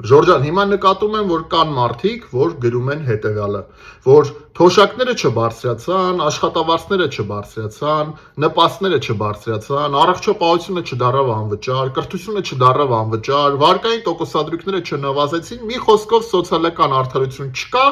Ժորժան, հիմա նկատում եմ, որ կան մարդիկ, որ գրում են հետևյալը, որ թոշակները չբարձրացան, աշխատավարձները չբարձրացան, նպաստները չբարձրացան, առողջապահությունը չդառավ անվճար, կրթությունը չդառավ անվճար, վարկային տոկոսադրույքները չնվազեցին, մի խոսքով սոցիալական արդարություն չկա,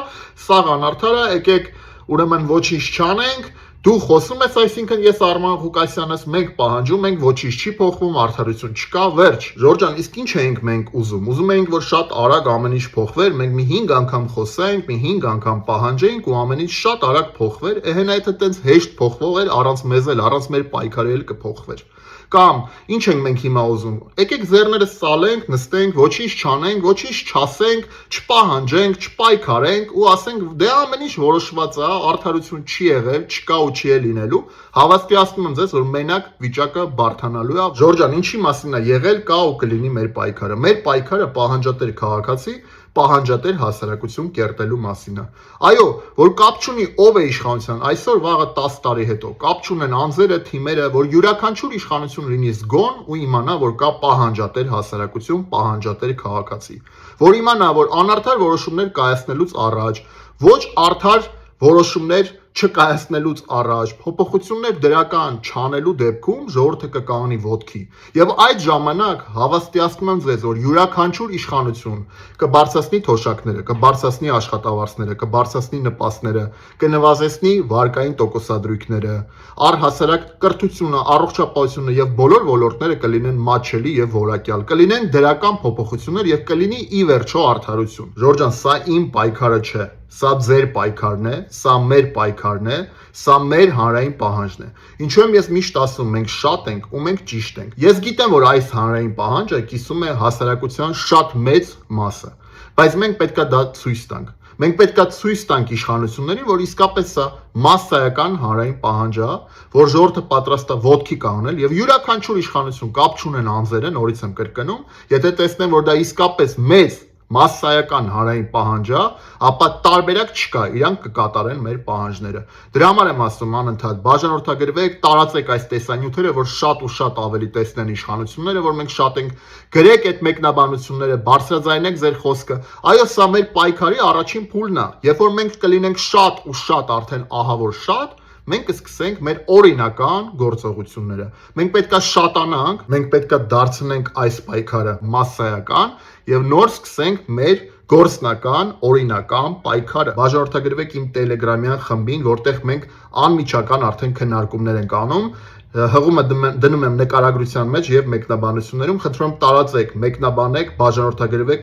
սաղ անարդար է, եկեք ուրեմն ոչինչ չանենք, դու խոսում ես, այսինքն ես Արման Ղուկասյանս, մենք պահանջում ենք, ոչինչ չի փոխվում, արդարություն չկա, վերջ։ Ժորժան, իսկ ինչ ենք մենք ուզում։ Ուզում ենք, որ շատ արագ ամեն ինչ փոխվեր, մենք մի 5 անգամ խոսենք, մի 5 անգամ պահանջենք ու ամեն ինչ շատ արագ փոխվեր, հենայիթը տենց հեշտ փոխվող էր, առանց մեզ էլ, առանց մեր պայքարի էլ կփոխվեր։ Կամ ինչ ենք մենք հիմա ուզում։ Եկեք ձեռներս սալենք, նստենք, ոչինչ չանենք, ոչինչ չասենք, չպահանջենք, չպայքարենք ու ասենք դե ամեն ինչ որոշված է, արդարություն չի եղել, չկա ու չի լինելու։ Հավաստիացնում եմ ձեզ, որ մենակ վիճակը բարդանալու է։ Ժորժան, ինչի մասին է եղել, կա ու կլինի մեր պայքարը։ Մեր պայքարը պահանջատեր քաղաքացի, պահանջատեր հասարակություն կերտելու մասին է։ Այո, որ կապ չունի ով է իշխանության, այսօր վաղը 10 տարի հետո կապ չունեն անձերը, թիմերը, որ յուրաքանչյուր իշխանություն լինի զգոն ու իմանա, որ կա պահանջատեր հասարակություն, պահանջատեր քաղաքացի, որ իմանա, որ անարդար որոշումներ կայացնելուց առաջ, ոչ արդար որոշումներ չկայացնելուց առաջ, փոփոխություններ դրական չանելու դեպքում ժողովուրդը կկանգնի ոտքի։ Եվ այդ ժամանակ հավաստիացնում եմ ձեզ, որ յուրաքանչյուր իշխանություն կբարձրացնի թոշակները, կբարձրացնի աշխատավարձները, կբարձրացնի նպաստները, կնվազեցնի վարկային տոկոսադրույքները, առհասարակ կրթությունը, առողջապահությունը եւ բոլոր ոլորտները կլինեն մատչելի եւ որակյալ, կլինեն դրական փոփոխություններ եւ կլինի ի վերջո արդարություն։ Ժորժան, սա իմ պայքարը չէ, սա ձեր պայքարն է, սա մեր պայքարն է, սա մեր հանրային պահանջն է։ Ինչու եմ ես միշտ ասում, մենք շատ ենք ու մենք ճիշտ ենք։ Ես գիտեմ, որ այս հանրային պահանջը կիսում է հասարակության շատ մեծ մասը, բայց մենք պետքա դա ցույց տանք։ Մենք պետքա ցույց տանք իշխանություններին, որ իսկապես սա մասսայական հանրային պահանջ է, որ ժողովուրդը պատրաստ է ոտքի կանգնել եւ յուրաքանչյուր իշխանություն կապ չունեն անձերը, նորից եմ կրկնում, եթե տեսնեն, որ դա իսկապես մեծ մասսայական հանրային պահանջ է, ապա տարբերակ չկա, իրանք կկատարեն մեր պահանջները։ Դրա համար եմ ասում անընդհատ բաժանորդագրվեք, տարածեք այս տեսանյութերը, որ շատ ու շատ ավելի տեսնեն իշխանությունները, որ մենք շատ ենք, գրեք այդ մեկնաբանությունները, բարձրաձայնեք ձեր խոսքը։ Այո, սա մեր պայքարի առաջին փուլն է։ Երբ որ մենք կլինենք շատ ու շատ արդեն ահա որ շատ, մենք կսկսենք մեր օրինական գործողությունները։ Մենք պետքա շատանանք, մենք պետքա դարձնենք այս պայքարը մասսայական եւ նոր սկսենք մեր գործնական, օրինական պայքարը։ Բաժանորդագրվեք իմ Telegram-յան խմբին, որտեղ մենք անմիջական արդեն քննարկումներ ենք անում։ Հղումը դնում եմ նկարագրության մեջ եւ մեկնաբանություններում, խնդրում եմ տարածեք, մեկնաբանեք, բաժանորդագրվեք